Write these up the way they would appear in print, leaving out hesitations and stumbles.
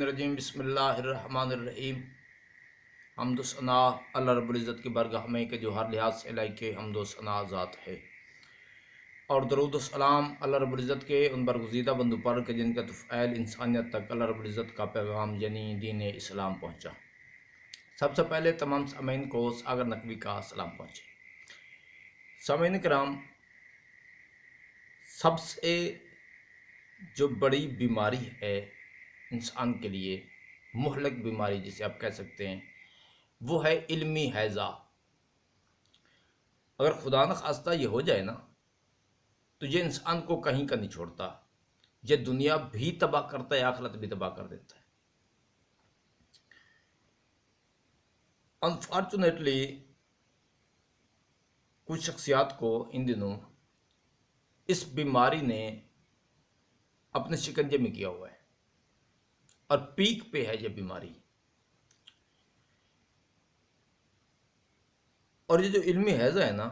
الرجیم بسم اللہ الرحمن الرحیم حمد و ثنا اللہ رب العزت کی برگاہ میں کہ جو ہر لحاظ سے لائق حمد و ثنا ذات ہے، اور درود و سلام اللہ رب العزت کے ان برگزیدہ بندوں پر کہ جن کا طفیل انسانیت تک اللہ رب العزت کا پیغام یعنی دین اسلام پہنچا۔ سب سے پہلے تمام سامعین کو ساگر نقوی کا سلام پہنچے۔ سامعین کرام، سب سے جو بڑی بیماری ہے انسان کے لیے، مہلک بیماری جسے آپ کہہ سکتے ہیں، وہ ہے علمی ہیضہ۔ اگر خدا نخواستہ یہ ہو جائے نا تو یہ انسان کو کہیں کا نہیں چھوڑتا، یہ دنیا بھی تباہ کرتا ہے، آخرت بھی تباہ کر دیتا ہے۔ انفارچونیٹلی کچھ شخصیات کو ان دنوں اس بیماری نے اپنے شکنجے میں کیا ہوا ہے، اور پیک پہ ہے یہ بیماری۔ اور یہ جو علمی ہیضہ ہے نا،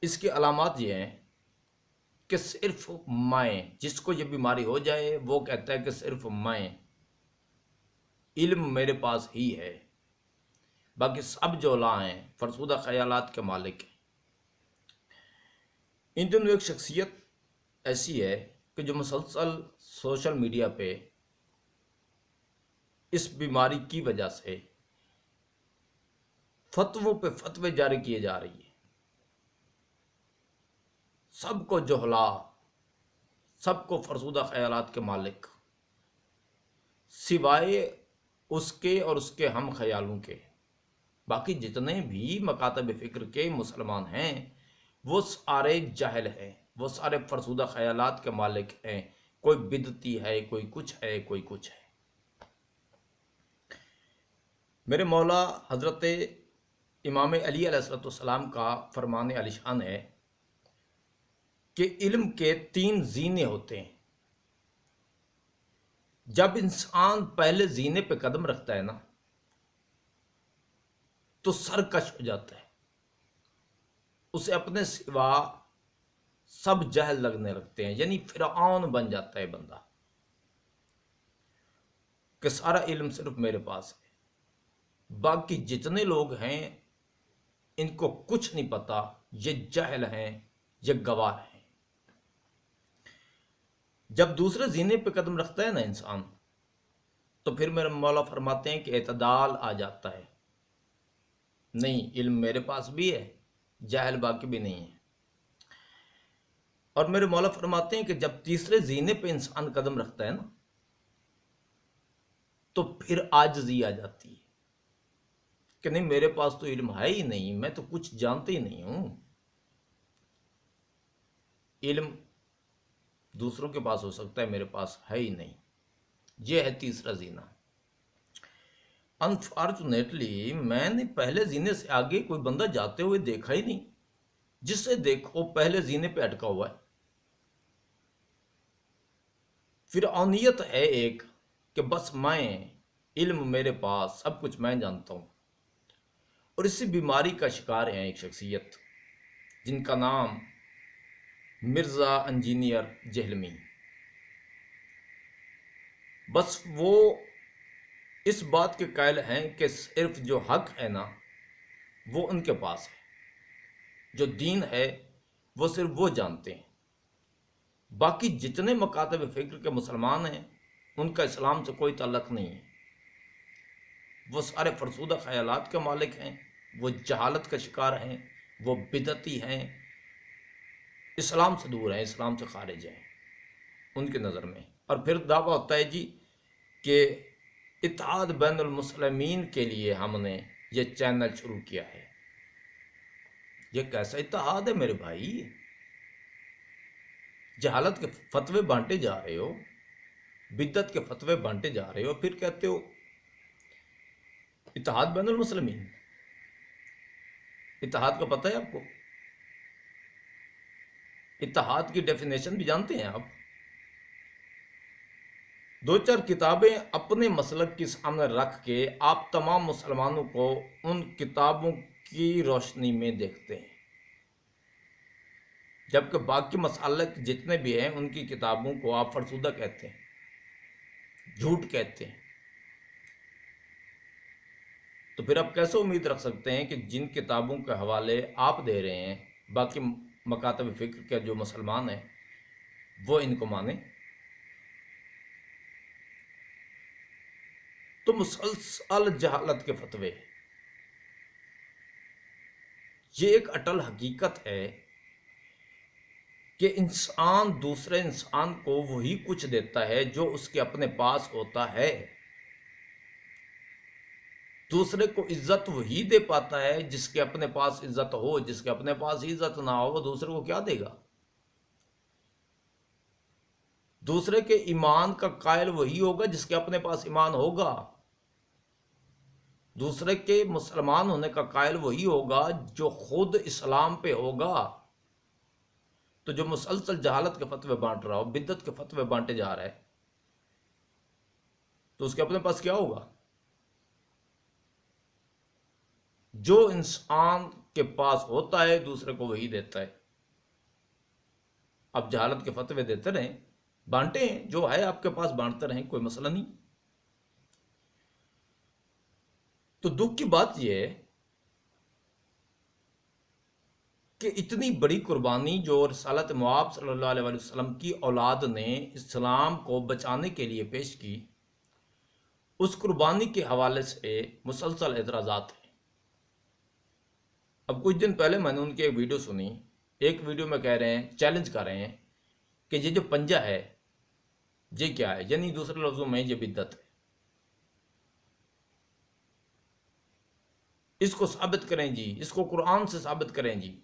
اس کی علامات یہ ہیں کہ صرف مائیں، جس کو یہ بیماری ہو جائے وہ کہتا ہے کہ صرف مائیں، علم میرے پاس ہی ہے، باقی سب جو لا ہیں فرسودہ خیالات کے مالک ہیں۔ ان دنوں ایک شخصیت ایسی ہے کہ جو مسلسل سوشل میڈیا پہ اس بیماری کی وجہ سے فتووں پہ فتوے جاری کیے جا رہی ہے۔ سب کو جہلا، سب کو فرسودہ خیالات کے مالک، سوائے اس کے اور اس کے ہم خیالوں کے باقی جتنے بھی مکاتب فکر کے مسلمان ہیں وہ سارے جاہل ہیں، وہ سارے فرسودہ خیالات کے مالک ہیں۔ کوئی بدعتی ہے، کوئی کچھ ہے، کوئی کچھ ہے۔ میرے مولا حضرت امام علی علیہ السلام کا فرمان عالی شان ہے کہ علم کے 3 زینے ہوتے ہیں۔ جب انسان پہلے زینے پہ قدم رکھتا ہے نا تو سرکش ہو جاتا ہے، اسے اپنے سوا سب جہل لگنے لگتے ہیں، یعنی فرعون بن جاتا ہے بندہ کہ سارا علم صرف میرے پاس ہے، باقی جتنے لوگ ہیں ان کو کچھ نہیں پتا، یہ جہل ہیں، یہ گوار ہیں۔ جب دوسرے زینے پہ قدم رکھتا ہے نا انسان تو پھر میرے مولا فرماتے ہیں کہ اعتدال آ جاتا ہے، نہیں علم میرے پاس بھی ہے، جاہل باقی بھی نہیں ہے۔ اور میرے مولا فرماتے ہیں کہ جب تیسرے زینے پہ انسان قدم رکھتا ہے نا تو پھر عاجزی آ جاتی ہے کہ نہیں میرے پاس تو علم ہے ہی نہیں، میں تو کچھ جانتے ہی نہیں ہوں۔ علم دوسروں کے پاس ہو سکتا ہے، میرے پاس ہے ہی نہیں، یہ ہے تیسرا زینہ۔ انفارچونیٹلی میں نے پہلے زینے سے آگے کوئی بندہ جاتے ہوئے دیکھا ہی نہیں، جس سے دیکھو پہلے زینے پہ اٹکا ہوا ہے۔ فرعونیت ہے ایک کہ بس میں، علم میرے پاس، سب کچھ میں جانتا ہوں۔ اور اسی بیماری کا شکار ہے ایک شخصیت جن کا نام مرزا انجینئر جہلمی۔ بس وہ اس بات کے قائل ہیں کہ صرف جو حق ہے نا وہ ان کے پاس ہے، جو دین ہے وہ صرف وہ جانتے ہیں، باقی جتنے مکاتب فکر کے مسلمان ہیں ان کا اسلام سے کوئی تعلق نہیں ہے، وہ سارے فرسودہ خیالات کے مالک ہیں، وہ جہالت کا شکار ہیں، وہ بدعتی ہیں، اسلام سے دور ہیں، اسلام سے خارج ہیں ان کی نظر میں۔ اور پھر دعویٰ ہوتا ہے جی کہ اتحاد بین المسلمین کے لیے ہم نے یہ چینل شروع کیا ہے۔ یہ کیسا اتحاد ہے میرے بھائی؟ جہالت کے فتوے بانٹے جا رہے ہو، بدعت کے فتوے بانٹے جا رہے ہو، پھر کہتے ہو اتحاد بین المسلمین۔ اتحاد کا پتہ ہے آپ کو؟ اتحاد کی ڈیفینیشن بھی جانتے ہیں آپ؟ 2-4 کتابیں اپنے مسلک کی سامنے رکھ کے آپ تمام مسلمانوں کو ان کتابوں کی روشنی میں دیکھتے ہیں، جبکہ باقی مسالک جتنے بھی ہیں ان کی کتابوں کو آپ فرسودہ کہتے ہیں، جھوٹ کہتے ہیں۔ تو پھر آپ کیسے امید رکھ سکتے ہیں کہ جن کتابوں کے حوالے آپ دے رہے ہیں باقی مکاتب فکر کے جو مسلمان ہیں وہ ان کو مانیں؟ تو مسلسل جہالت کے فتوے، یہ ایک اٹل حقیقت ہے کہ انسان دوسرے انسان کو وہی کچھ دیتا ہے جو اس کے اپنے پاس ہوتا ہے، دوسرے کو عزت وہی دے پاتا ہے جس کے اپنے پاس عزت ہو، جس کے اپنے پاس عزت نہ ہو وہ دوسرے کو کیا دے گا؟ دوسرے کے ایمان کا قائل وہی ہوگا جس کے اپنے پاس ایمان ہوگا، دوسرے کے مسلمان ہونے کا قائل وہی ہوگا جو خود اسلام پہ ہوگا۔ تو جو مسلسل جہالت کے فتوے بانٹ رہا ہو، بدعت کے فتوے بانٹے جا رہا ہے، تو اس کے اپنے پاس کیا ہوگا؟ جو انسان کے پاس ہوتا ہے دوسرے کو وہی دیتا ہے۔ اب جہالت کے فتوے دیتے رہیں، بانٹے ہیں، جو ہے آپ کے پاس بانٹتے رہیں، کوئی مسئلہ نہیں۔ تو دکھ کی بات یہ ہے کہ اتنی بڑی قربانی جو رسالت مآب صلی اللہ علیہ وسلم کی اولاد نے اسلام کو بچانے کے لیے پیش کی، اس قربانی کے حوالے سے مسلسل اعتراضات ہیں۔ اب کچھ دن پہلے میں نے ان کی ایک ویڈیو سنی، ایک ویڈیو میں کہہ رہے ہیں، چیلنج کر رہے ہیں کہ یہ جو پنجہ ہے یہ کیا ہے، یعنی دوسرے لفظوں میں یہ بدعت ہے، اس کو ثابت کریں جی، اس کو قرآن سے ثابت کریں جی،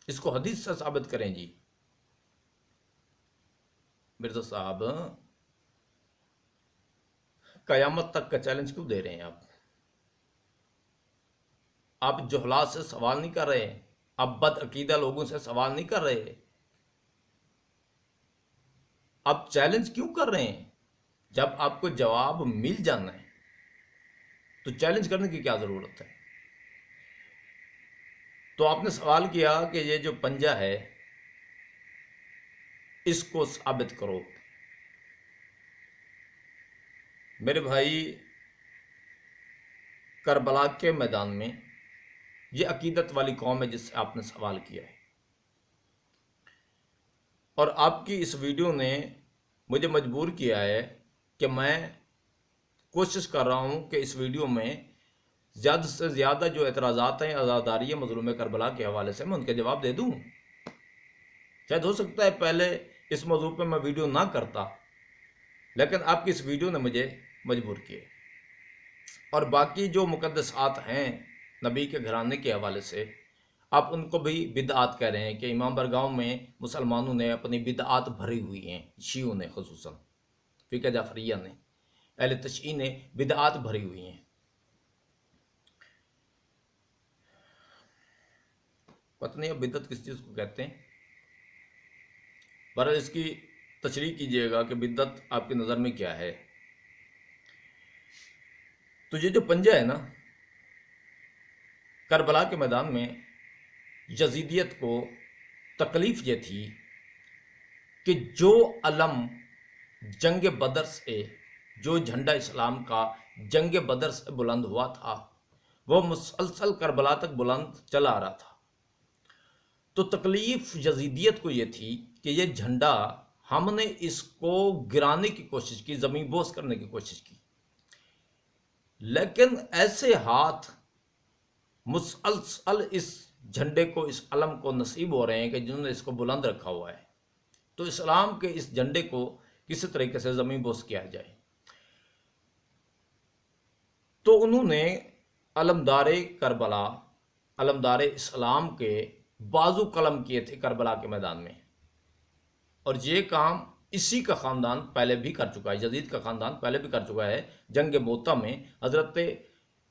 اس کو حدیث سے ثابت کریں جی۔ مرزا صاحب، قیامت تک کا چیلنج کیوں دے رہے ہیں آپ جہلات سے سوال نہیں کر رہے، آپ بد عقیدہ لوگوں سے سوال نہیں کر رہے، آپ چیلنج کیوں کر رہے ہیں؟ جب آپ کو جواب مل جانا ہے تو چیلنج کرنے کی کیا ضرورت ہے؟ تو آپ نے سوال کیا کہ یہ جو پنجہ ہے اس کو ثابت کرو۔ میرے بھائی، کربلا کے میدان میں یہ عقیدت والی قوم ہے جس سے آپ نے سوال کیا ہے، اور آپ کی اس ویڈیو نے مجھے مجبور کیا ہے کہ میں کوشش کر رہا ہوں کہ اس ویڈیو میں زیادہ سے زیادہ جو اعتراضات ہیں عزاداری مظلوم کربلا کے حوالے سے میں ان کے جواب دے دوں۔ شاید ہو سکتا ہے پہلے اس موضوع پہ میں ویڈیو نہ کرتا، لیکن آپ کی اس ویڈیو نے مجھے مجبور کیے۔ اور باقی جو مقدسات ہیں نبی کے گھرانے کے حوالے سے، آپ ان کو بھی بدعات کہہ رہے ہیں کہ امام برگاؤں میں مسلمانوں نے اپنی بدعات بھری ہوئی ہیں، شیعوں نے، خصوصاً فقہ جعفریہ نے، اہل تشیع نے بدعات بھری ہوئی ہیں۔ پتہ نہیں اب بدعت کس چیز کو کہتے ہیں، پر اس کی تشریح کیجئے گا کہ بدعت آپ کی نظر میں کیا ہے۔ تو یہ جو پنجہ ہے نا، کربلا کے میدان میں یزیدیت کو تکلیف یہ تھی کہ جو علم جنگ بدر سے، جو جھنڈا اسلام کا جنگ بدر سے بلند ہوا تھا، وہ مسلسل کربلا تک بلند چلا آ رہا تھا۔ تو تکلیف یزیدیت کو یہ تھی کہ یہ جھنڈا ہم نے اس کو گرانے کی کوشش کی، زمین بوس کرنے کی کوشش کی، لیکن ایسے ہاتھ مسلسل اس جھنڈے کو، اس علم کو نصیب ہو رہے ہیں کہ جنہوں نے اس کو بلند رکھا ہوا ہے، تو اسلام کے اس جھنڈے کو کسی طریقے سے زمین بوس کیا جائے۔ تو انہوں نے علمدار کربلا، علمدار اسلام کے بازو قلم کیے تھے کربلا کے میدان میں، اور یہ کام اسی کا خاندان پہلے بھی کر چکا ہے، یزید کا خاندان پہلے بھی کر چکا ہے۔ جنگ موتا میں حضرت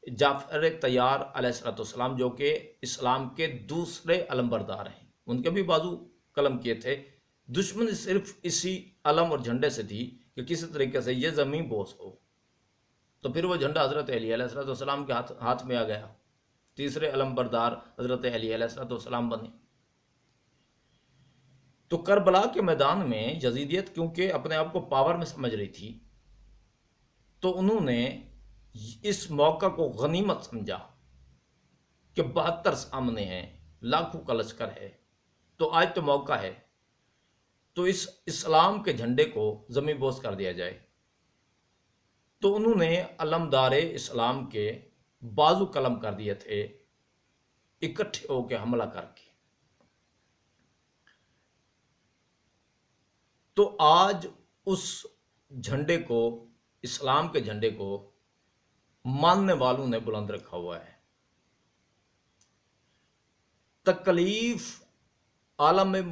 جعفر طیار علیہ السلام، جو کہ اسلام کے دوسرے علمبردار ہیں، ان کے بھی بازو قلم کیے تھے۔ دشمنی صرف اسی علم اور جھنڈے سے تھی کہ کسی طریقے سے یہ زمین بوس ہو، تو پھر وہ جھنڈا حضرت علی علیہ السلام کے ہاتھ میں آ گیا، تیسرے علمبردار حضرت علی علیہ السلام بنے۔ تو کربلا کے میدان میں یزیدیت کیونکہ اپنے آپ کو پاور میں سمجھ رہی تھی، تو انہوں نے اس موقع کو غنیمت سمجھا کہ 72 سامنے ہیں، لاکھوں کا لشکر ہے، تو آج تو موقع ہے، تو اس اسلام کے جھنڈے کو زمین بوس کر دیا جائے۔ تو انہوں نے علمدار اسلام کے بازو قلم کر دیے تھے، اکٹھے ہو کے حملہ کر کے۔ تو آج اس جھنڈے کو، اسلام کے جھنڈے کو ماننے والوں نے بلند رکھا ہوا ہے۔ تکلیف عالم میں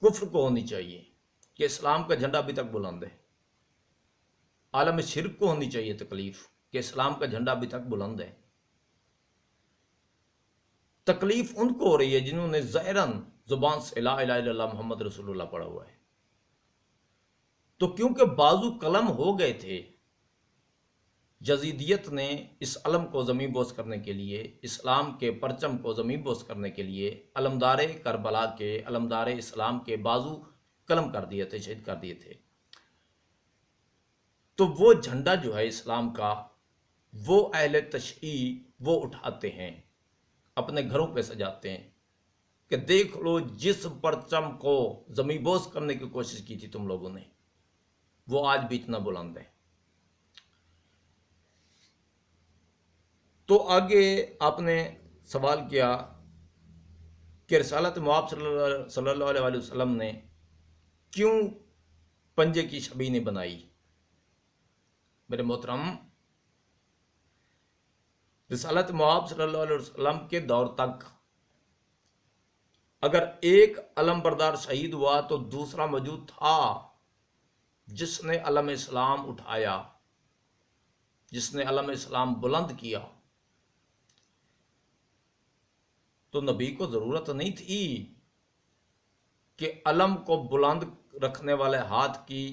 کفر کو ہونی چاہیے کہ اسلام کا جھنڈا ابھی تک بلند ہے، عالم شرک کو ہونی چاہیے تکلیف کہ اسلام کا جھنڈا ابھی تک بلند ہے۔ تکلیف ان کو ہو رہی ہے جنہوں نے ظاہراً زبان سے لا الہ الا اللہ محمد رسول اللہ پڑھا ہوا ہے، تو کیونکہ بازو قلم ہو گئے تھے، یزیدیت نے اس علم کو زمین بوس کرنے کے لیے، اسلام کے پرچم کو زمین بوس کرنے کے لیے علمدار کربلا کے، علمدار اسلام کے بازو قلم کر دیے تھے، شہید کر دیے تھے۔ تو وہ جھنڈا جو ہے اسلام کا، وہ اہل تشیع وہ اٹھاتے ہیں، اپنے گھروں پہ سجاتے ہیں کہ دیکھ لو جس پرچم کو زمین بوس کرنے کی کوشش کی تھی تم لوگوں نے، وہ آج بھی اتنا بلند ہے۔ تو آگے آپ نے سوال کیا کہ رسالت مآب صلی اللہ علیہ وسلم نے کیوں پنجے کی شبیہ نہیں بنائی؟ میرے محترم، رسالت مآب صلی اللہ علیہ وسلم کے دور تک اگر ایک علم بردار شہید ہوا تو دوسرا موجود تھا جس نے علم اسلام اٹھایا، جس نے علم اسلام بلند کیا۔ تو نبی کو ضرورت نہیں تھی کہ علم کو بلند رکھنے والے ہاتھ کی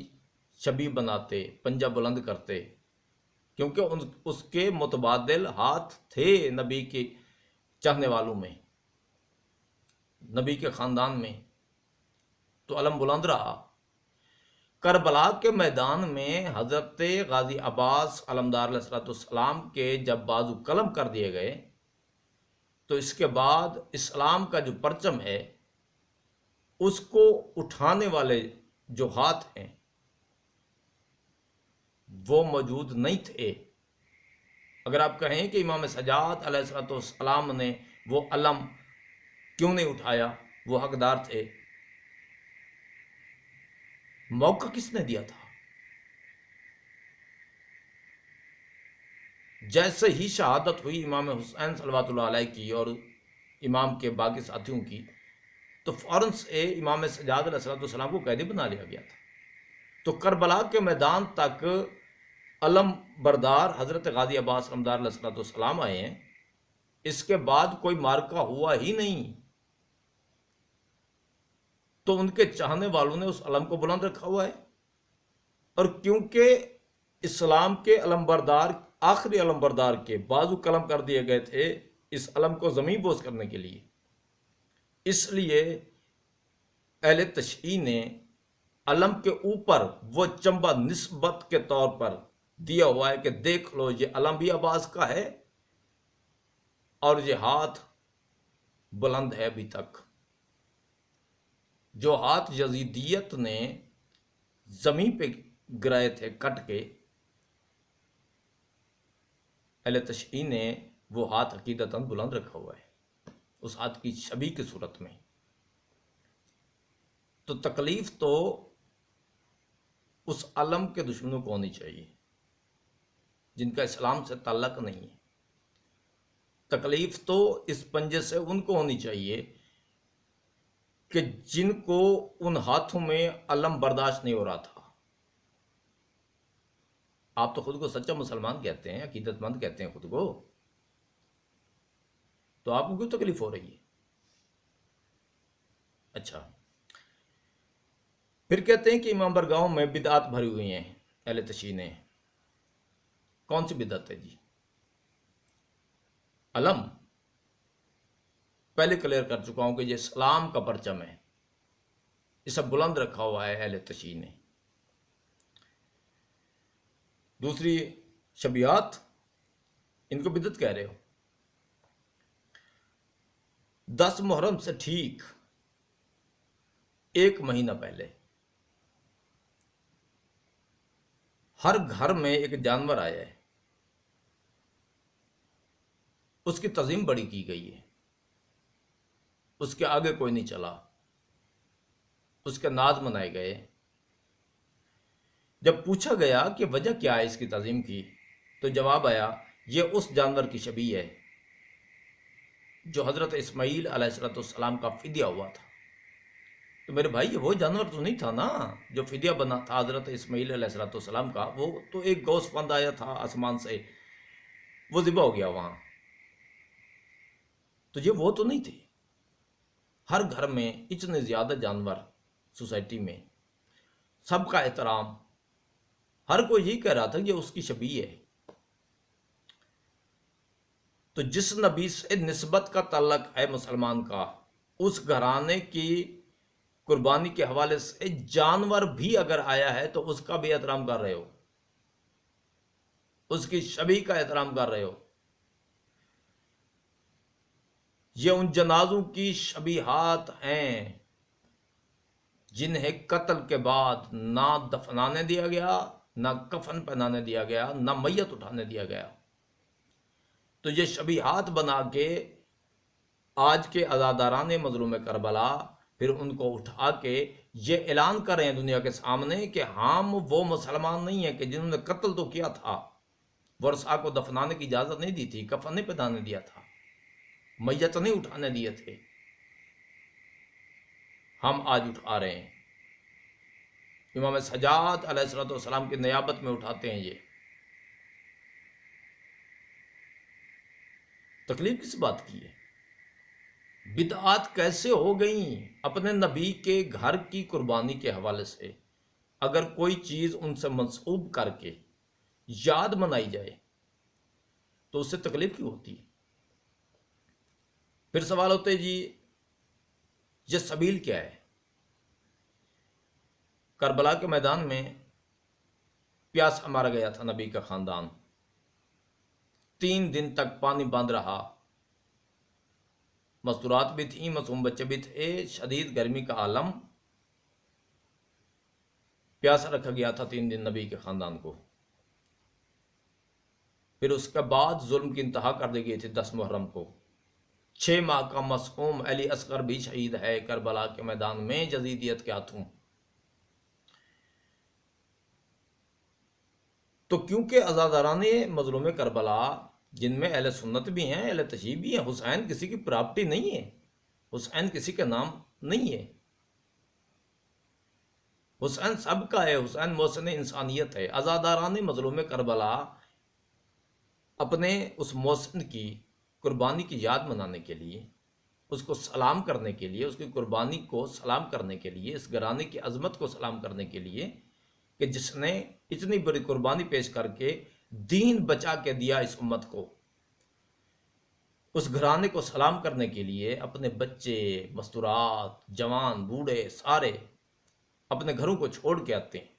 شبیہ بناتے، پنجہ بلند کرتے، کیونکہ اس کے متبادل ہاتھ تھے نبی کے چاہنے والوں میں، نبی کے خاندان میں، تو علم بلند رہا۔ کربلا کے میدان میں حضرت غازی عباس علمدار علیہ السلام کے جب بازو قلم کر دیے گئے، تو اس کے بعد اسلام کا جو پرچم ہے اس کو اٹھانے والے جو ہاتھ ہیں وہ موجود نہیں تھے۔ اگر آپ کہیں کہ امام سجاد علیہ السلام نے وہ علم کیوں نہیں اٹھایا، وہ حقدار تھے، موقع کس نے دیا تھا؟ جیسے ہی شہادت ہوئی امام حسین صلوات اللہ علیہ کی اور امام کے باقی ساتھیوں کی، تو فوراً سے امام سجاد علیہ السلام کو قیدی بنا لیا گیا تھا۔ تو کربلا کے میدان تک علم بردار حضرت غازی عباس علمدار علیہ السلام آئے ہیں، اس کے بعد کوئی مارکہ ہوا ہی نہیں، تو ان کے چاہنے والوں نے اس علم کو بلند رکھا ہوا ہے۔ اور کیونکہ اسلام کے علم بردار، آخری علم بردار کے بازو قلم کر دیے گئے تھے اس علم کو زمین بوس کرنے کے لیے، اس لیے اہل تشیع نے علم کے اوپر وہ چمبہ نسبت کے طور پر دیا ہوا ہے کہ دیکھ لو یہ علم بھی عباس کا ہے اور یہ ہاتھ بلند ہے ابھی تک۔ جو ہاتھ یزیدیت نے زمین پہ گرائے تھے کٹ کے، اہل تشیع نے وہ ہاتھ عقیدتاً بلند رکھا ہوا ہے اس ہاتھ کی شبیہ کی صورت میں۔ تو تکلیف تو اس علم کے دشمنوں کو ہونی چاہیے جن کا اسلام سے تعلق نہیں ہے، تکلیف تو اس پنجے سے ان کو ہونی چاہیے کہ جن کو ان ہاتھوں میں علم برداشت نہیں ہو رہا تھا۔ آپ تو خود کو سچا مسلمان کہتے ہیں، عقیدت مند کہتے ہیں خود کو، تو آپ کو کیوں تکلیف ہو رہی ہے؟ اچھا، پھر کہتے ہیں کہ امام برگاہوں میں بدعات بھری ہوئی ہیں اہل تشیع نے۔ کون سی بدعت ہے جی؟ علم پہلے کلیئر کر چکا ہوں کہ یہ اسلام کا پرچم ہے، اسے بلند رکھا ہوا ہے اہل تشیع نے۔ دوسری شبیہات ان کو بدعت کہہ رہے ہو۔ 10 محرم سے ٹھیک 1 مہینہ پہلے ہر گھر میں ایک جانور آیا ہے، اس کی تعظیم بڑی کی گئی ہے، اس کے آگے کوئی نہیں چلا، اس کے ناز منائے گئے۔ جب پوچھا گیا کہ وجہ کیا ہے اس کی تعظیم کی، تو جواب آیا یہ اس جانور کی شبیہ ہے جو حضرت اسماعیل علیہ السلام کا فدیہ ہوا تھا۔ تو میرے بھائی، یہ وہ جانور تو نہیں تھا نا جو فدیہ بنا تھا حضرت اسماعیل علیہ السلام کا؟ وہ تو ایک گوس فند آیا تھا آسمان سے، وہ ذبح ہو گیا وہاں۔ تو یہ وہ تو نہیں تھے۔ ہر گھر میں اتنے زیادہ جانور، سوسائٹی میں سب کا احترام، ہر کوئی یہی کہہ رہا تھا کہ اس کی شبیہ ہے۔ تو جس نبی سے نسبت کا تعلق ہے مسلمان کا، اس گھرانے کی قربانی کے حوالے سے جانور بھی اگر آیا ہے تو اس کا بھی احترام کر رہے ہو، اس کی شبیہ کا احترام کر رہے ہو۔ یہ ان جنازوں کی شبیہات ہیں جنہیں قتل کے بعد نہ دفنانے دیا گیا، نہ کفن پہنانے دیا گیا، نہ میت اٹھانے دیا گیا۔ تو یہ شبیہات بنا کے آج کے عزاداران مظلوم کربلا پھر ان کو اٹھا کے یہ اعلان کر رہے ہیں دنیا کے سامنے کہ ہم وہ مسلمان نہیں ہیں کہ جنہوں نے قتل تو کیا تھا، ورثاء کو دفنانے کی اجازت نہیں دی تھی، کفن نہیں پہنانے دیا تھا، میت نہیں اٹھانے دیے تھے، ہم آج اٹھا رہے ہیں۔ امام سجاد علیہ السلام کی نیابت میں اٹھاتے ہیں۔ یہ تکلیف کس بات کی ہے؟ بدعات کیسے ہو گئیں اپنے نبی کے گھر کی قربانی کے حوالے سے؟ اگر کوئی چیز ان سے منسوب کر کے یاد منائی جائے تو اس سے تکلیف کیوں ہوتی ہے؟ پھر سوال ہوتے جی یہ سبیل کیا ہے؟ کربلا کے میدان میں پیاسا مارا گیا تھا نبی کا خاندان، 3 دن تک پانی بند رہا، مستورات بھی تھیں، معصوم بچے بھی تھے، شدید گرمی کا عالم، پیاسا رکھا گیا تھا 3 دن نبی کے خاندان کو۔ پھر اس کے بعد ظلم کی انتہا کر دی گئی تھی 10 محرم کو۔ 6 ماہ کا معصوم علی اصغر بھی شہید ہے کربلا کے میدان میں یزیدیت کے ہاتھوں۔ تو کیونکہ عزاداران مظلوم کربلا جن میں اہل سنت بھی ہیں، اہل تشیع بھی ہیں، حسین کسی کی پراپرٹی نہیں ہے، حسین کسی کے نام نہیں ہے، حسین سب کا ہے، حسین محسن انسانیت ہے۔ عزاداران مظلوم کربلا اپنے اس محسن کی قربانی کی یاد منانے کے لیے، اس کو سلام کرنے کے لیے، اس کی قربانی کو سلام کرنے کے لیے، اس گھرانے کی عظمت کو سلام کرنے کے لیے کہ جس نے اتنی بڑی قربانی پیش کر کے دین بچا کے دیا اس امت کو، اس گھرانے کو سلام کرنے کے لیے اپنے بچے، مستورات، جوان، بوڑھے سارے اپنے گھروں کو چھوڑ کے آتے ہیں،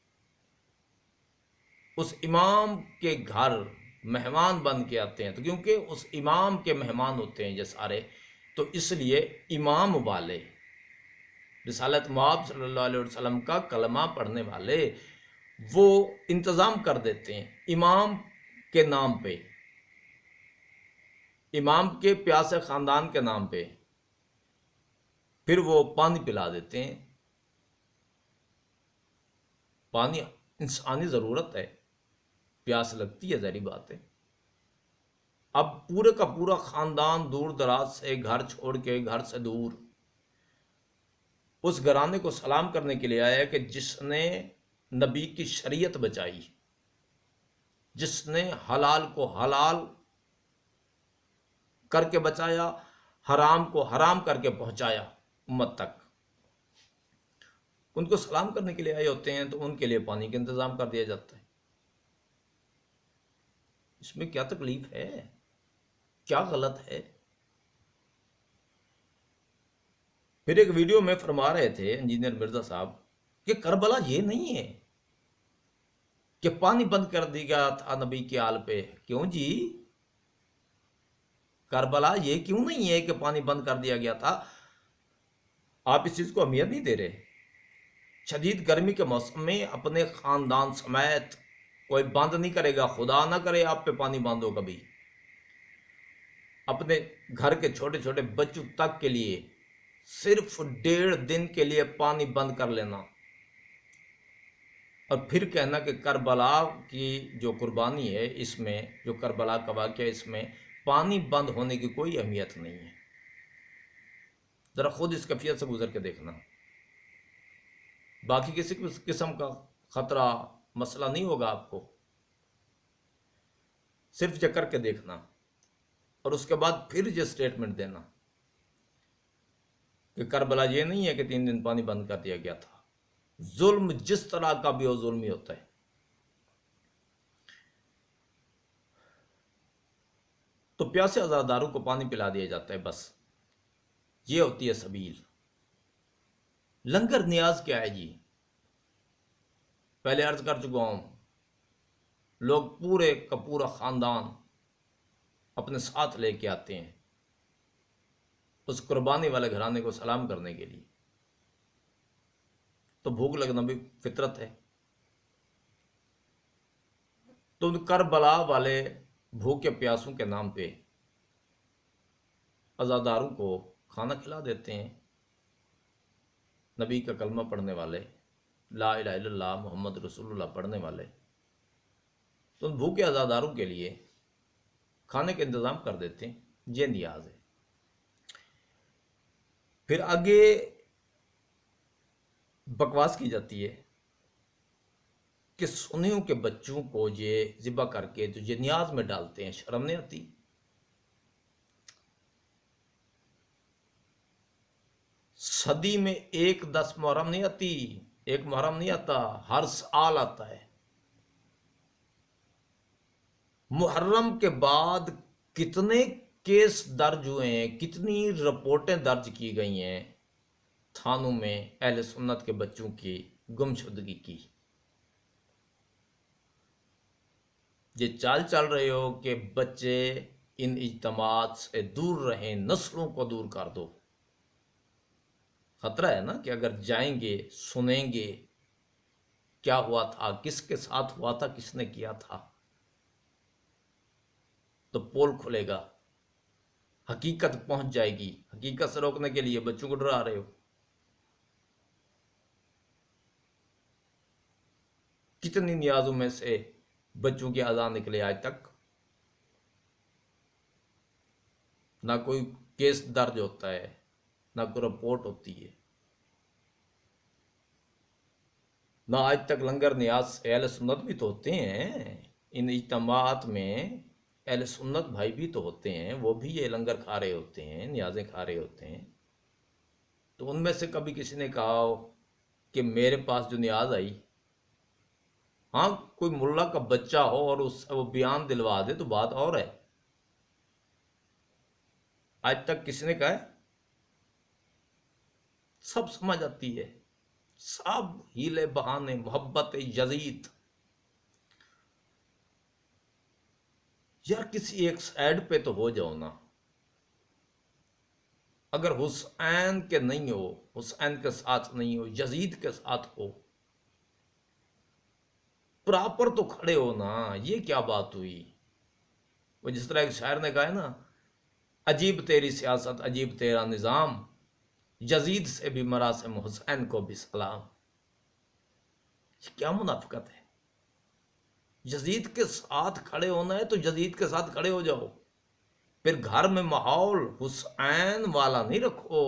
اس امام کے گھر مہمان بن کے آتے ہیں۔ تو کیونکہ اس امام کے مہمان ہوتے ہیں یہ سارے، تو اس لیے امام والے، رسالت مآب صلی اللہ علیہ وسلم کا کلمہ پڑھنے والے، وہ انتظام کر دیتے ہیں امام کے نام پہ، امام کے پیاسے خاندان کے نام پہ، پھر وہ پانی پلا دیتے ہیں۔ پانی انسانی ضرورت ہے، پیاس لگتی ہے، ظاہری بات ہے۔ اب پورے کا پورا خاندان دور دراز سے گھر چھوڑ کے، گھر سے دور اس گھرانے کو سلام کرنے کے لیے آیا کہ جس نے نبی کی شریعت بچائی، جس نے حلال کو حلال کر کے بچایا، حرام کو حرام کر کے پہنچایا امت تک، ان کو سلام کرنے کے لیے آئے ہوتے ہیں تو ان کے لیے پانی کا انتظام کر دیا جاتا ہے۔ اس میں کیا تکلیف ہے؟ کیا غلط ہے؟ پھر ایک ویڈیو میں فرما رہے تھے انجینئر مرزا صاحب کہ کربلا یہ نہیں ہے کہ پانی بند کر دیا گیا تھا نبی کے آل پہ۔ کیوں جی؟ کربلا یہ کیوں نہیں ہے کہ پانی بند کر دیا گیا تھا؟ آپ اس چیز کو اہمیت نہیں دے رہے۔ شدید گرمی کے موسم میں اپنے خاندان سمیت کوئی بند نہیں کرے گا، خدا نہ کرے آپ پہ پانی بند ہو کبھی۔ اپنے گھر کے چھوٹے چھوٹے بچوں تک کے لیے صرف 1.5 دن کے لیے پانی بند کر لینا، اور پھر کہنا کہ کربلا کی جو قربانی ہے، اس میں جو کربلا کا واقعہ، اس میں پانی بند ہونے کی کوئی اہمیت نہیں ہے۔ ذرا خود اس کیفیت سے گزر کے دیکھنا، باقی کسی قسم کا خطرہ مسئلہ نہیں ہوگا آپ کو، صرف یہ کر کے دیکھنا اور اس کے بعد پھر یہ سٹیٹمنٹ دینا کہ کربلا یہ نہیں ہے کہ 3 دن پانی بند کر دیا گیا تھا۔ ظلم جس طرح کا بھی ہو، ظلم ہی ہوتا ہے۔ تو پیاسے عزاداروں کو پانی پلا دیا جاتا ہے، بس یہ ہوتی ہے سبیل۔ لنگر نیاز کیا ہے جی؟ پہلے عرض کر چکا ہوں، لوگ پورے کا پورا خاندان اپنے ساتھ لے کے آتے ہیں اس قربانی والے گھرانے کو سلام کرنے کے لیے، تو بھوک لگنا بھی فطرت ہے۔ تو ان کربلا والے بھوکے پیاسوں کے نام پہ عزاداروں کو کھانا کھلا دیتے ہیں، نبی کا کلمہ پڑھنے والے، لا الہ الا اللہ محمد رسول اللہ پڑھنے والے، تو ان بھوکے عزاداروں کے لیے کھانے کا انتظام کر دیتے ہیں۔ یہ نیاز ہے۔ پھر آگے بکواس کی جاتی ہے کہ سنیوں کے بچوں کو یہ ذبح کر کے تو یہ نیاز میں ڈالتے ہیں، شرم نہیں آتی؟ صدی میں 10 محرم نہیں آتی، 1 محرم نہیں آتا، ہر سال آتا ہے۔ محرم کے بعد کتنے کیس درج ہوئے ہیں، کتنی رپورٹیں درج کی گئی ہیں تھانوں میں اہل سنت کے بچوں کی گمشدگی کی۔ یہ چال چل رہے ہو کہ بچے ان اجتماعات سے دور رہیں، نسلوں کو دور کر دو۔ خطرہ ہے نا کہ اگر جائیں گے، سنیں گے کیا ہوا تھا، کس کے ساتھ ہوا تھا، کس نے کیا تھا، تو پول کھلے گا، حقیقت پہنچ جائے گی۔ حقیقت سے روکنے کے لیے بچوں کو ڈرا رہے ہو۔ کتنی نیازوں میں سے بچوں کی اذان نکلے آج تک، نہ کوئی کیس درج ہوتا ہے، نہ کوئی رپورٹ ہوتی ہے، نہ آج تک لنگر نیاز۔ اہل سنت بھی تو ہوتے ہیں ان اجتماعات میں، اہل سنت بھائی بھی تو ہوتے ہیں، وہ بھی یہ لنگر کھا رہے ہوتے ہیں، نیازیں کھا رہے ہوتے ہیں۔ تو ان میں سے کبھی کسی نے کہا ہو کہ میرے پاس جو نیاز آئی، ہاں کوئی ملا کا بچہ ہو اور اس سے وہ بیان دلوا دے تو بات اور ہے۔ آج تک کسی نے کہا ہے؟ سب سمجھ آتی ہے، سب ہیلے بہانے، محبت یزید۔ یار کسی ایک سائیڈ پہ تو ہو جاؤ نا۔ اگر حسین کے نہیں ہو، حسین کے ساتھ نہیں ہو، یزید کے ساتھ ہو، پراپر تو کھڑے ہو نا۔ یہ کیا بات ہوئی؟ وہ جس طرح ایک شاعر نے کہا ہے نا، عجیب تیری سیاست، عجیب تیرا نظام، یزید سے بھی مراسم حسین کو بھی سلام۔ یہ کیا منافقت ہے؟ یزید کے ساتھ کھڑے ہونا ہے تو یزید کے ساتھ کھڑے ہو جاؤ، پھر گھر میں ماحول حسین والا نہیں رکھو۔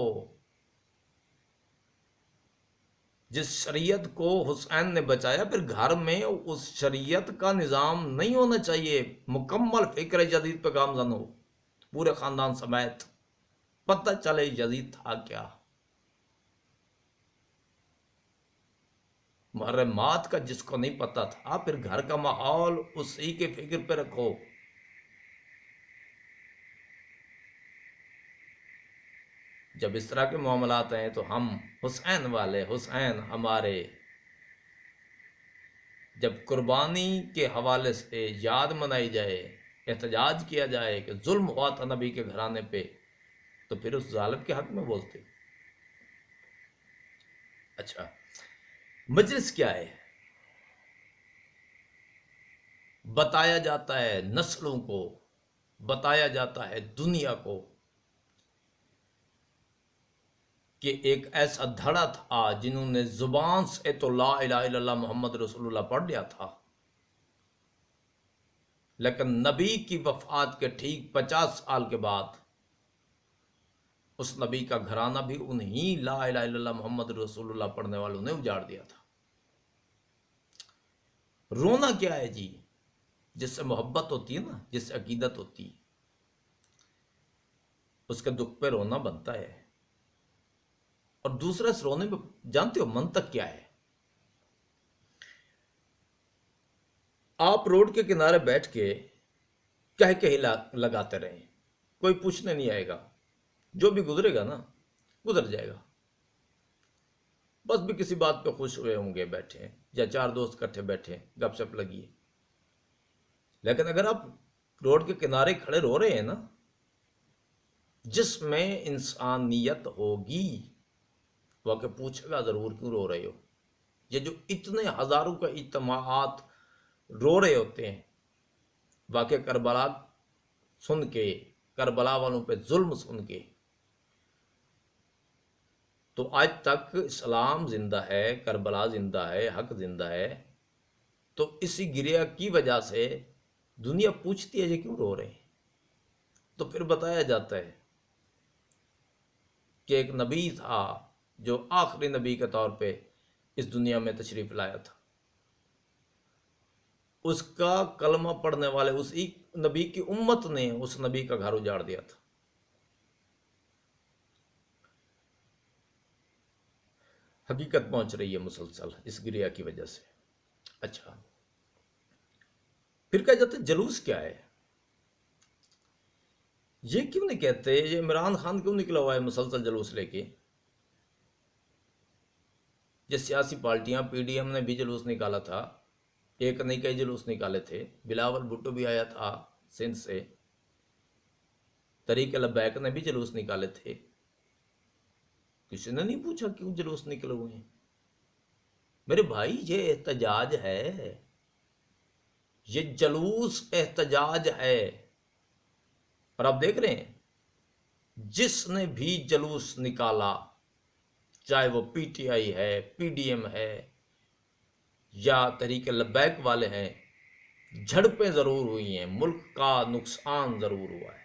جس شریعت کو حسین نے بچایا، پھر گھر میں اس شریعت کا نظام نہیں ہونا چاہیے۔ مکمل فکر جدید پہ گامزن ہو، پورے خاندان سمیت، پتہ چلے یزید تھا کیا۔ محرمات کا جس کو نہیں پتہ تھا، پھر گھر کا ماحول اسی کے فکر پہ رکھو۔ جب اس طرح کے معاملات ہیں تو ہم حسین والے، حسین ہمارے، جب قربانی کے حوالے سے یاد منائی جائے احتجاج کیا جائے کہ ظلم ہوا تھا نبی کے گھرانے پہ، تو پھر اس ظالم کے حق میں بولتے۔ اچھا، مجلس کیا ہے؟ بتایا جاتا ہے نسلوں کو، بتایا جاتا ہے دنیا کو کہ ایک ایسا دھڑا تھا جنہوں نے زبان سے تو لا الہ الا اللہ محمد رسول اللہ پڑھ لیا تھا، لیکن نبی کی وفات کے ٹھیک 50 سال کے بعد اس نبی کا گھرانہ بھی انہی لا الہ الا اللہ محمد رسول اللہ پڑھنے والوں نے اجاڑ دیا تھا۔ رونا کیا ہے جی؟ جس سے محبت ہوتی ہے نا، جس سے عقیدت ہوتی ہے، اس کے دکھ پہ رونا بنتا ہے۔ اور دوسرا، اس رونے میں جانتے ہو منطق کیا ہے؟ آپ روڈ کے کنارے بیٹھ کے کہہ لگاتے رہیں، کوئی پوچھنے نہیں آئے گا، جو بھی گزرے گا نا گزر جائے گا، بس بھی کسی بات پہ خوش ہوئے ہوں گے بیٹھے، یا 4 دوست کٹھے بیٹھے گپ شپ لگیے۔ لیکن اگر آپ روڈ کے کنارے کھڑے رو رہے ہیں نا، جس میں انسانیت ہوگی وہ کہ پوچھے گا ضرور کیوں رو رہے ہو۔ یہ جو اتنے ہزاروں کا اجتماعات رو رہے ہوتے ہیں واقع کربلا سن کے، کربلا والوں پہ ظلم سن کے، تو آج تک اسلام زندہ ہے، کربلا زندہ ہے، حق زندہ ہے، تو اسی گریہ کی وجہ سے دنیا پوچھتی ہے یہ کیوں رو رہے ہیں۔ تو پھر بتایا جاتا ہے کہ ایک نبی تھا جو آخری نبی کے طور پہ اس دنیا میں تشریف لایا تھا، اس کا کلمہ پڑھنے والے اسی نبی کی امت نے اس نبی کا گھر اجاڑ دیا تھا۔ حقیقت پہنچ رہی ہے مسلسل اس گریہ کی وجہ سے۔ اچھا، پھر کہا جاتا ہے جلوس کیا ہے؟ یہ کیوں نہیں کہتے یہ عمران خان کیوں نکلا ہوا ہے مسلسل جلوس لے کے؟ یہ سیاسی پارٹیاں، پی ڈی ایم نے بھی جلوس نکالا تھا، ایک نہیں کئی جلوس نکالے تھے، بلاول بھٹو بھی آیا تھا سندھ سے، طریق لبیک نے بھی جلوس نکالے تھے، کسی نے نہیں پوچھا کیوں جلوس نکلے ہوئے ہیں۔ میرے بھائی یہ احتجاج ہے، یہ جلوس احتجاج ہے۔ اور آپ دیکھ رہے ہیں جس نے بھی جلوس نکالا، چاہے وہ پی ٹی آئی ہے، پی ڈی ایم ہے، یا تحریک لبیک والے ہیں، جھڑپیں ضرور ہوئی ہیں، ملک کا نقصان ضرور ہوا ہے۔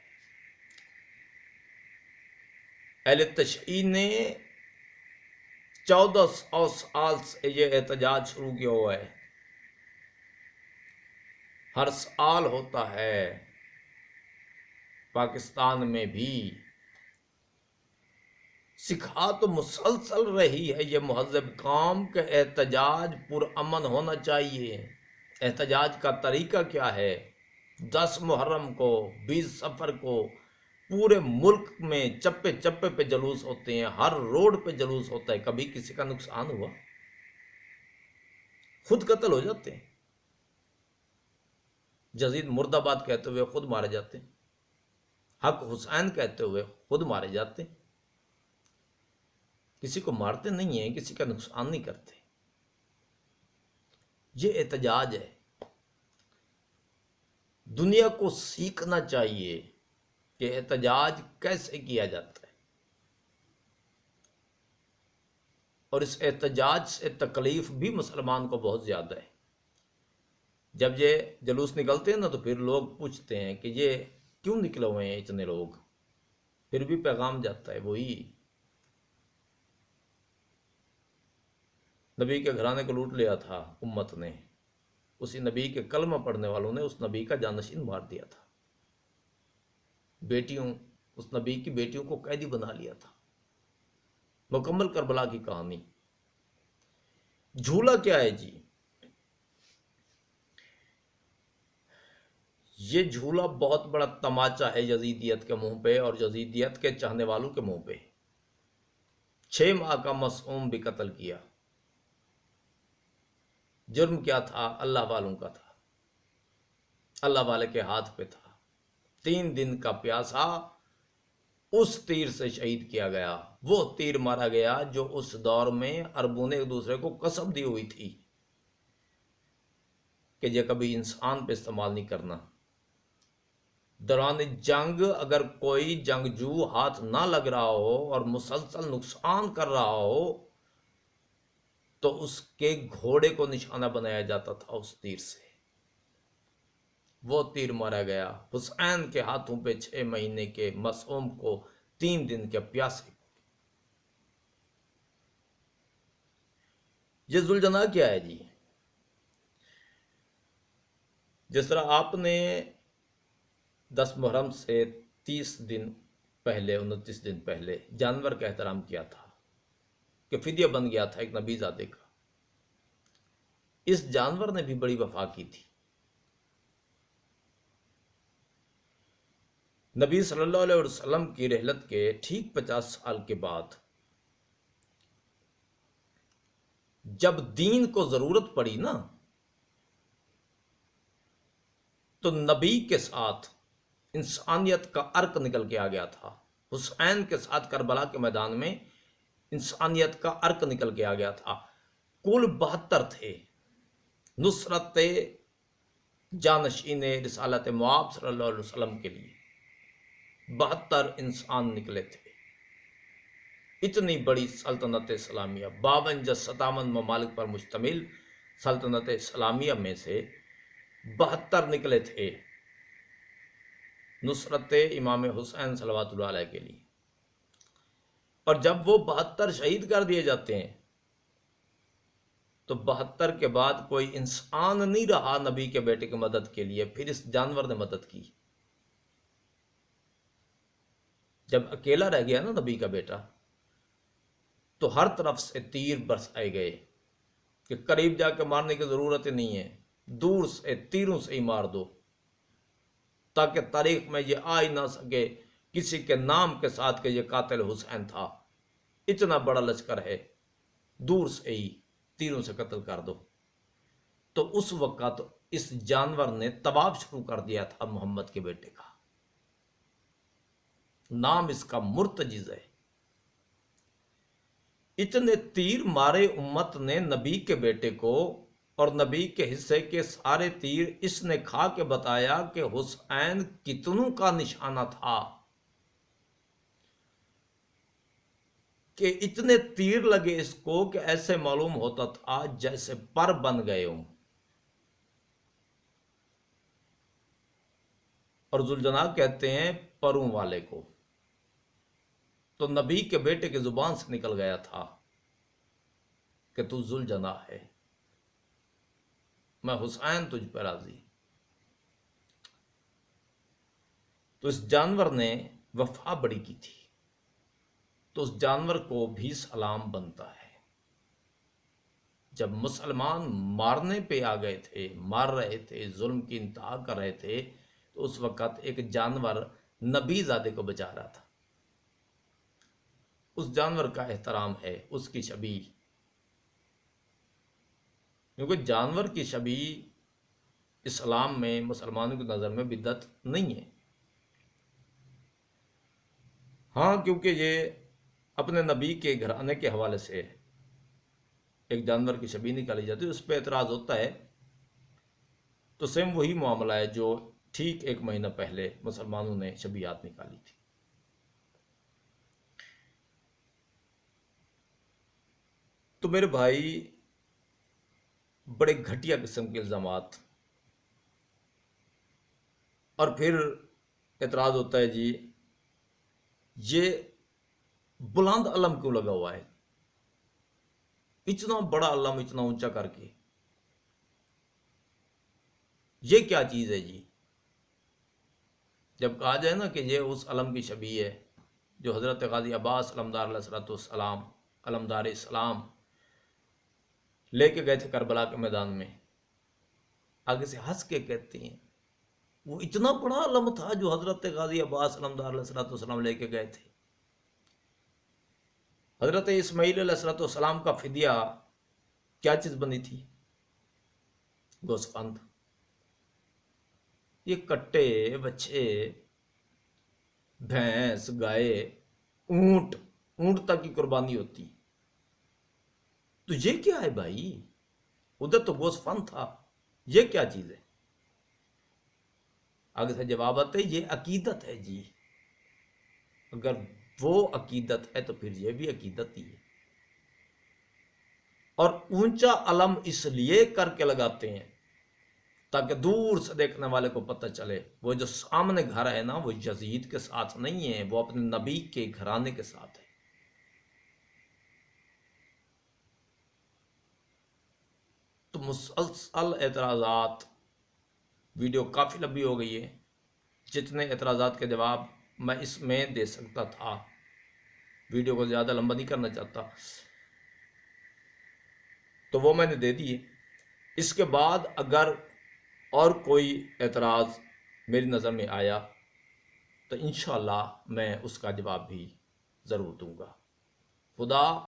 اہل تشیع نے 1400 سال سے یہ احتجاج شروع کیا ہوا ہے، ہر سال ہوتا ہے، پاکستان میں بھی سکھا تو مسلسل رہی ہے یہ مہذب قوم کہ احتجاج پرامن ہونا چاہیے۔ احتجاج کا طریقہ کیا ہے؟ 10 محرم کو، 20 صفر کو پورے ملک میں چپے چپے پہ جلوس ہوتے ہیں، ہر روڈ پہ جلوس ہوتا ہے۔ کبھی کسی کا نقصان ہوا؟ خود قتل ہو جاتے ہیں، یزید مرد آباد کہتے ہوئے خود مارے جاتے ہیں، حق حسین کہتے ہوئے خود مارے جاتے ہیں۔ کسی کو مارتے نہیں ہیں، کسی کا نقصان نہیں کرتے۔ یہ احتجاج ہے۔ دنیا کو سیکھنا چاہیے کہ احتجاج کیسے کیا جاتا ہے، اور اس احتجاج سے تکلیف بھی مسلمان کو بہت زیادہ ہے۔ جب یہ جلوس نکلتے ہیں نا تو پھر لوگ پوچھتے ہیں کہ یہ کیوں نکلے ہوئے ہیں اتنے لوگ، پھر بھی پیغام جاتا ہے وہی، نبی کے گھرانے کو لوٹ لیا تھا امت نے، اسی نبی کے کلمہ پڑھنے والوں نے اس نبی کا جانشین مار دیا تھا، بیٹیوں، اس نبی کی بیٹیوں کو قیدی بنا لیا تھا۔ مکمل کربلا کی کہانی۔ جھولا کیا ہے جی؟ یہ جھولا بہت بڑا تماچا ہے یزیدیت کے منہ پہ اور یزیدیت کے چاہنے والوں کے منہ پہ۔ 6 ماہ کا معصوم بھی قتل کیا۔ جرم کیا تھا؟ اللہ والوں کا تھا، اللہ والے کے ہاتھ پہ تھا۔ 3 دن کا پیاسا اس تیر سے شہید کیا گیا۔ وہ تیر مارا گیا جو اس دور میں عربوں نے ایک دوسرے کو قسم دی ہوئی تھی کہ یہ کبھی انسان پہ استعمال نہیں کرنا۔ دوران جنگ اگر کوئی جنگجو ہاتھ نہ لگ رہا ہو اور مسلسل نقصان کر رہا ہو تو اس کے گھوڑے کو نشانہ بنایا جاتا تھا اس تیر سے۔ وہ تیر مارا گیا حسین کے ہاتھوں پہ 6 مہینے کے معصوم کو 3 دن کے پیاسے کو۔ یہ ذوالجناح کیا ہے جی؟ جس طرح آپ نے 10 محرم سے 30 دن پہلے 29 دن پہلے جانور کا احترام کیا تھا کہ فدیہ بن گیا تھا ایک نبی زادے کا، اس جانور نے بھی بڑی وفا کی تھی۔ نبی صلی اللہ علیہ وسلم کی رحلت کے ٹھیک 50 سال کے بعد جب دین کو ضرورت پڑی نا تو نبی کے ساتھ انسانیت کا عرق نکل کے آ گیا تھا۔ حسین کے ساتھ کربلا کے میدان میں انسانیت کا عرق نکل کے آ گیا تھا۔ کل 72 تھے نصرت جانشین رسالت مآب صلی اللہ علیہ وسلم کے لیے 72 انسان نکلے تھے۔ اتنی بڑی سلطنت اسلامیہ 52 یا 57 ممالک پر مشتمل سلطنت اسلامیہ میں سے 72 نکلے تھے نصرت امام حسین صلوات اللہ علیہ کے لیے، اور جب وہ 72 شہید کر دیے جاتے ہیں تو 72 کے بعد کوئی انسان نہیں رہا نبی کے بیٹے کی مدد کے لیے، پھر اس جانور نے مدد کی۔ جب اکیلا رہ گیا نا نبی کا بیٹا تو ہر طرف سے تیر برسائے گئے کہ قریب جا کے مارنے کی ضرورت ہی نہیں ہے، دور سے تیروں سے ہی مار دو تاکہ تاریخ میں یہ آ ہی نہ سکے کسی کے نام کے ساتھ کہ یہ قاتل حسین تھا۔ اتنا بڑا لشکر ہے، دور سے ہی تیروں سے قتل کر دو۔ تو اس وقت اس جانور نے طواف شروع کر دیا تھا محمد کے بیٹے کا، نام اس کا مرتجز ہے۔ اتنے تیر مارے امت نے نبی کے بیٹے کو، اور نبی کے حصے کے سارے تیر اس نے کھا کے بتایا کہ حسین کتنوں کا نشانہ تھا، کہ اتنے تیر لگے اس کو کہ ایسے معلوم ہوتا تھا جیسے پر بن گئے ہوں۔ اور ذوالجناح کہتے ہیں پروں والے کو، تو نبی کے بیٹے کی زبان سے نکل گیا تھا کہ تو ذوالجناح ہے، میں حسین تجھ پر راضی۔ تو اس جانور نے وفا بڑی کی تھی، تو اس جانور کو بھی سلام بنتا ہے۔ جب مسلمان مارنے پہ آ گئے تھے، مار رہے تھے، ظلم کی انتہا کر رہے تھے، تو اس وقت ایک جانور نبی زادے کو بچا رہا تھا۔ اس جانور کا احترام ہے، اس کی شبیہ، کیونکہ جانور کی شبیہ اسلام میں مسلمانوں کی نظر میں بدعت نہیں ہے۔ ہاں کیونکہ یہ اپنے نبی کے گھرانے کے حوالے سے ایک جانور کی شبیہ نکالی جاتی ہے، اس پہ اعتراض ہوتا ہے، تو سیم وہی معاملہ ہے جو ٹھیک 1 مہینہ پہلے مسلمانوں نے شبیہات نکالی تھی۔ تو میرے بھائی بڑے گھٹیا قسم کے الزامات، اور پھر اعتراض ہوتا ہے جی یہ بلند علم کیوں لگا ہوا ہے، اتنا بڑا علم اتنا اونچا کر کے، یہ کیا چیز ہے جی؟ جب کہا جائے نا کہ یہ اس علم کی شبیہ ہے جو حضرت غازی عباس علمدار علیہ السلام علمدار اسلام لے کے گئے تھے کربلا کے میدان میں، آگے سے ہنس کے کہتے ہیں وہ اتنا بڑا علم تھا جو حضرت غازی عباس علمدار علیہ السلام لے کے گئے تھے۔ حضرت اسماعیل علیہ السلام کا فدیہ کیا چیز بنی تھی؟ گوسفند۔ یہ کٹے بچے بھینس، گائے، اونٹ، اونٹ تک کی قربانی ہوتی. تو یہ کیا ہے بھائی؟ ادھر تو گوشت فن تھا، یہ کیا چیز ہے؟ آگے سے جواب آتا ہے یہ عقیدت ہے جی. اگر وہ عقیدت ہے تو پھر یہ بھی عقیدت ہی ہے. اور اونچا علم اس لیے کر کے لگاتے ہیں تاکہ دور سے دیکھنے والے کو پتہ چلے وہ جو سامنے گھر ہے نا وہ یزید کے ساتھ نہیں ہے، وہ اپنے نبی کے گھرانے کے ساتھ ہے. تو مسلسل اعتراضات، ویڈیو کافی لمبی ہو گئی ہے. جتنے اعتراضات کے جواب میں اس میں دے سکتا تھا، ویڈیو کو زیادہ لمبا نہیں کرنا چاہتا، تو وہ میں نے دے دیے. اس کے بعد اگر اور کوئی اعتراض میری نظر میں آیا تو انشاءاللہ میں اس کا جواب بھی ضرور دوں گا. خدا